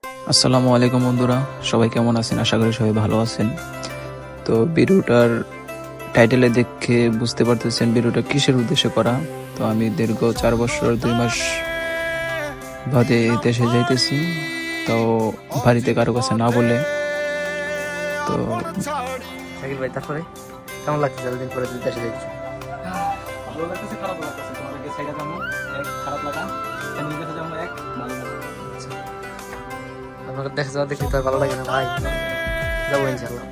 আসসালামু আলাইকুম বন্ধুরা, সবাই কেমন আছেন? আশা করি সবাই ভালো আছেন। তো ভিডিওটার টাইটেলে দেখে বুঝতে পারতেছেন ভিডিওটা কিসের উদ্দেশ্যে করা। তো আমি দীর্ঘ 4 বছর 2 মাস বাদে দেশে যাইতেছি, তো বাড়িতে কারো কাছে না বলে। তো শাকিল ভাই, তারপরে কেমন লাগছে এতদিন পরে তুমি দেশে যাচ্ছ? ভালো লাগতেছে, খারাপ লাগতেছে। তোমাদেরকে সাইডে যাবো, এক খারাপ লাগা, ফ্যামিলির কাছে যাবো, এক ভালো লাগা। আপনাকে দেশে যাওয়া দেখতে তো আর ভালো লাগে না ভাই। যাবো ইনশাল্লাহ,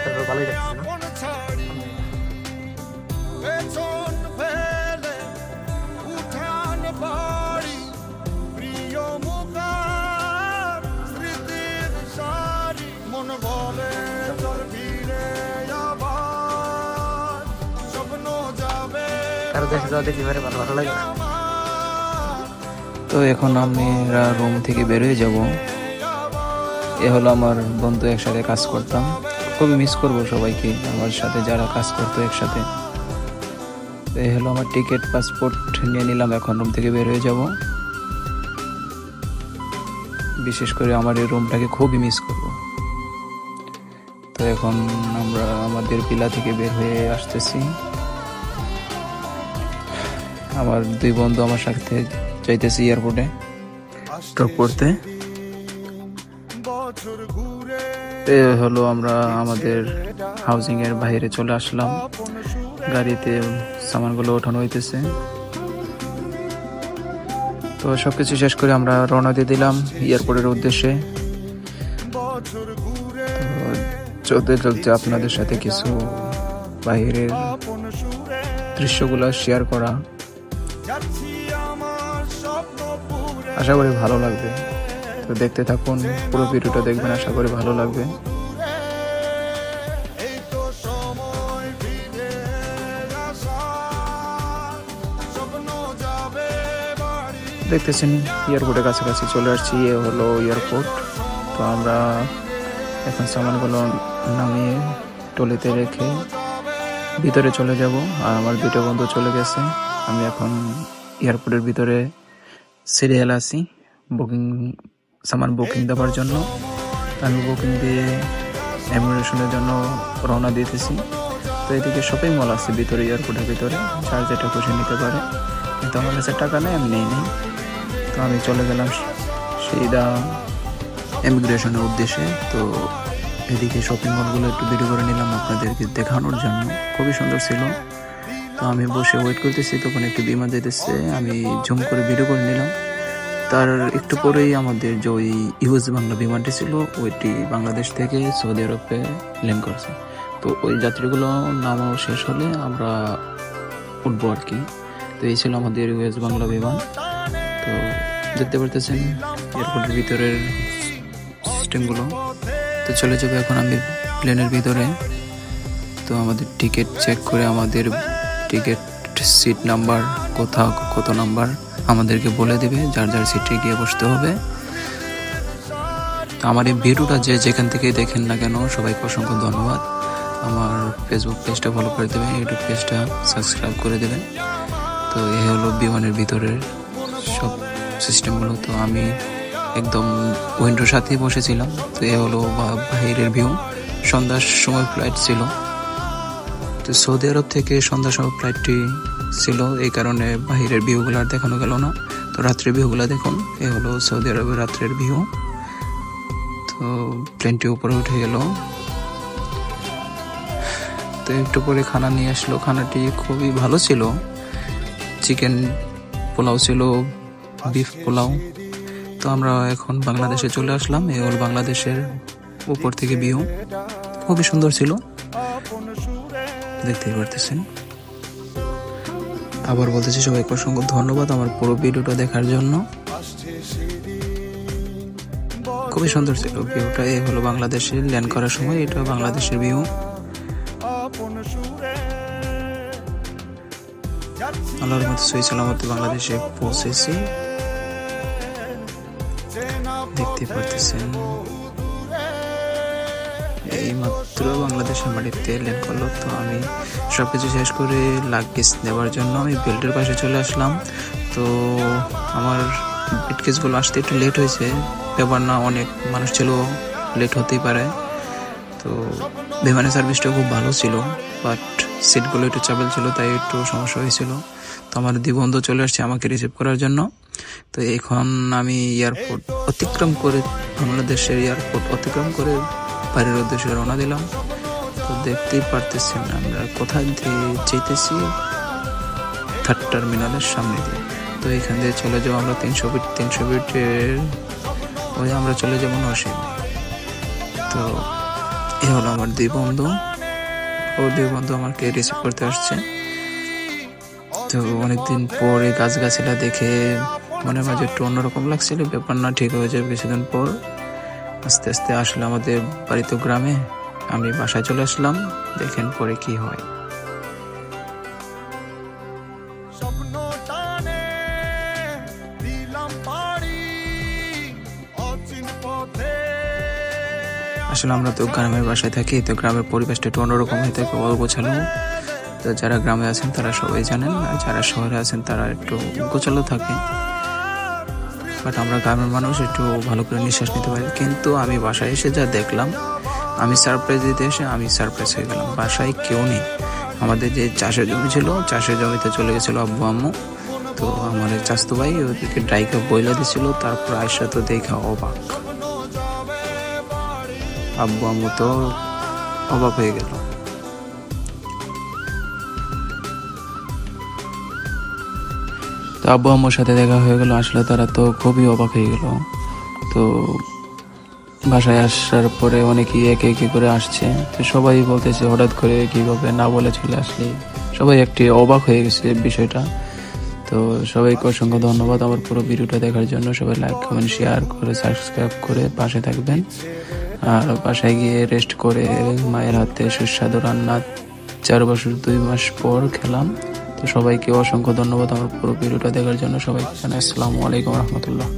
তারপর ভালোই লাগছে না? কারো দেশে যাওয়া দেখতে পারে ভালো ভালো লাগে না? তো এখন আমরা রুম থেকে বের হয়ে যাব। এ হলো আমার বন্ধু, একসাথে কাজ করতাম। খুবই মিস করব সবাইকে, আমার সাথে যারা কাজ করতো একসাথে। তো এই হলো আমার টিকিট, পাসপোর্ট নিয়ে নিলাম, এখন রুম থেকে বের হয়ে যাব। বিশেষ করে আমার এই রুমটাকে খুবই মিস করব। তো এখন আমরা আমাদের ভিলা থেকে বের হয়ে আসতেছি। আমার 2 বন্ধু আমার সাথে যাইতেছি এয়ারপোর্টে ড্রপ করতে। এ হলো আমরা আমাদের হাউজিং এর বাইরে চলে আসলাম। গাড়িতে সামানগুলো ওঠানো হইতেছে। তো সবকিছু শেষ করে আমরা রওনা দিয়ে দিলাম এয়ারপোর্টের উদ্দেশ্যে। চলতে চলতে আপনাদের সাথে কিছু বাইরের দৃশ্যগুলো শেয়ার করা, আশা করি ভালো লাগবে। তো দেখতে থাকুন, পুরো ভিডিওটা দেখবেন, আশা করি ভালো লাগবে। দেখতেছেন এয়ারপোর্টের কাছাকাছি চলে আসছি। এ হলো এয়ারপোর্ট। তো আমরা এখন সামানগুলো নামিয়ে টলিতে রেখে ভিতরে চলে যাব। আর আমার 2টা বন্ধু চলে গেছে। আমি এখন এয়ারপোর্টের ভিতরে সিরিয়াল আছি সামান বুকিং দেওয়ার জন্য। আমি বুকিং দিয়ে ইমিগ্রেশনের জন্য রওনা দিতেছি। তো এদিকে শপিং মল আছে ভিতরে, এয়ারপোর্টের ভিতরে, যার যেটা খুশি নিতে পারে। কিন্তু আমার কাছে টাকা নেই, আমি নেই। তো আমি চলে গেলাম সিধা ইমিগ্রেশনের উদ্দেশ্যে। তো এদিকে শপিং মলগুলো একটু ভিডিও করে নিলাম আপনাদেরকে দেখানোর জন্য, খুবই সুন্দর ছিল। তো আমি বসে ওয়েট করতেছি, তখন একটু বিমান যেতেছে, আমি জুম করে ভিডিও করে নিলাম। তার একটু পরেই আমাদের যে ওই ইউএস বাংলা বিমানটি ছিল, ওইটি বাংলাদেশ থেকে সৌদি আরবে ল্যান্ড করছে। তো ওই যাত্রীগুলো নামানো শেষ হলে আমরা উঠবো আর কি। তো এই ছিল আমাদের ইউএস বাংলা বিমান। তো দেখতে পারতেছেন এয়ারপোর্টের ভিতরের সিস্টেমগুলো। তো চলে যাবে এখন আমি প্লেনের ভিতরে। তো আমাদের টিকিট চেক করে আমাদের টিকিট সিট নাম্বার কোথাও কত নাম্বার আমাদেরকে বলে দেবে, যার যার সিটে গিয়ে বসতে হবে। তো আমার এই ভিডিওটা যে যেখান থেকে দেখেন না কেন, সবাইকে অসংখ্য ধন্যবাদ। আমার ফেসবুক পেজটা ফলো করে দেবেন, ইউটিউব পেজটা সাবস্ক্রাইব করে দেবেন। তো এই হলো বিমানের ভিতরের সব সিস্টেমগুলো। তো আমি একদম উইন্ডোর সাথেই বসেছিলাম। তো এ হলো বাইরের ভিউ। সন্ধ্যার সময় ফ্লাইট ছিল। তো সৌদি আরব থেকে সন্ধ্যার সময় ফ্লাইটটি ছিল, এই কারণে বাহিরের ভিউগুলো আর দেখানো গেল না। তো রাত্রের ভিউগুলো দেখুন, এ হলো সৌদি আরবের রাত্রের ভিউ। তো প্লেনটি উপরে উঠে গেল। তো একটু পরে খানা নিয়ে আসলো, খানাটি খুবই ভালো ছিল। চিকেন পোলাও ছিল, বিফ পোলাও। তো আমরা এখন বাংলাদেশে চলে আসলাম। এই হল বাংলাদেশের উপর থেকে ভিউ, খুবই সুন্দর ছিল, দেখতেই পারতেছেন। আবার বলতেছি সবাইকে অসংখ্য ধন্যবাদ আমার পুরো ভিডিওটা দেখার জন্য। খুবই সুন্দর ছিল ভিউটা। এই হলো বাংলাদেশে ল্যান্ড করার সময়, এটা বাংলাদেশের ভিউ। আল্লাহর মতো সহি সালামতে বাংলাদেশে পৌঁছেছি, দেখতে পারতেছেন। এই মাত্র বাংলাদেশের মাটিতে ল্যান্ড করলো। তো আমি সবকিছু শেষ করে লাগেজ নেওয়ার জন্য আমি বেল্টের পাশে চলে আসলাম। তো আমার বিটকেসগুলো আসতে একটু লেট হয়েছে, ব্যাপার না, অনেক মানুষ ছিল, লেট হতেই পারে। তো বিমানের সার্ভিসটা খুব ভালো ছিল, বাট সিটগুলো একটু চাপেল ছিল, তাই একটু সমস্যা হয়েছিল। তো আমার বন্ধু চলে আসছে আমাকে রিসিভ করার জন্য। তো এখন আমি এয়ারপোর্ট অতিক্রম করে, বাংলাদেশের এয়ারপোর্ট অতিক্রম করে বাড়ির উদ্দেশ্যে রওনা দিলাম। তো দেখতেই পারতেছেন আমরা কোথায় দিয়ে যেতেছি, থার্ড টার্মিনালের সামনে দিয়ে। তো এখান দিয়ে চলে যাবো আমরা 300 ফিটের ওই আমরা চলে যাবো নরসিং। তো এ হলো আমার দুই বন্ধু আমাকে রিসিভ করতে আসছে। তো অনেকদিন পরে গাছগাছালা দেখে মনের মাঝে একটু অন্যরকম লাগছিল, ব্যাপার না, ঠিক হয়ে যাবে কিছুদিন পর। আস্তে আস্তে আসলে আমাদের বাড়ি তো গ্রামে, আমি বাসায় চলে আসলাম, দেখেন পরে কি হয়। আসলে আমরা তো গ্রামের বাসায় থাকি, তো গ্রামের পরিবেশটা একটু অন্যরকম হয়ে থাকে, অগোছালো। তো যারা গ্রামে আছেন তারা সবাই জানেন, আর যারা শহরে আছেন তারা একটু গোছালো থাকে। বাট আমরা গ্রামের মানুষ একটু ভালো করে নিঃশ্বাস নিতে পারি। কিন্তু আমি বাসায় এসে যা দেখলাম, আমি সারপ্রাইজ দিতে এসে আমি সারপ্রাইজ হয়ে গেলাম। বাসায় কেউ নেই। আমাদের যে চাষের জমি ছিল, চাষের জমিতে চলে গেছিল আব্বু আম্মু। তো আমার চাচতো ভাই ওদেরকে ড্রাইকে বইলা দিছিল, তারপর আয়সা তো দেখা অবাক, আব্বু আম্মু তো অবাক হয়ে গেল। তো আব্বু আম্মুর সাথে দেখা হয়ে গেল, আসলে তারা তো খুবই অবাক হয়ে গেল। তো বাসায় আসার পরে অনেকেই একে একে করে আসছে, তো সবাই বলতেছে হঠাৎ করে কিভাবে না বলে চলে আসলি, সবাই একটি অবাক হয়ে গেছে বিষয়টা। তো সবাইকে অসংখ্য ধন্যবাদ আমার পুরো ভিডিওটা দেখার জন্য। সবাই লাইক কমেন্ট শেয়ার করে সাবস্ক্রাইব করে পাশে থাকবেন। আর বাসায় গিয়ে রেস্ট করে মায়ের হাতে সুস্বাদু রান্না 4 বছর 2 মাস পর খেলাম। তো সবাইকে অসংখ্য ধন্যবাদ আমার পুরো ভিডিওটা দেখার জন্য। সবাইকে জানাই আসসালামু আলাইকুম রহমতুল্লাহ।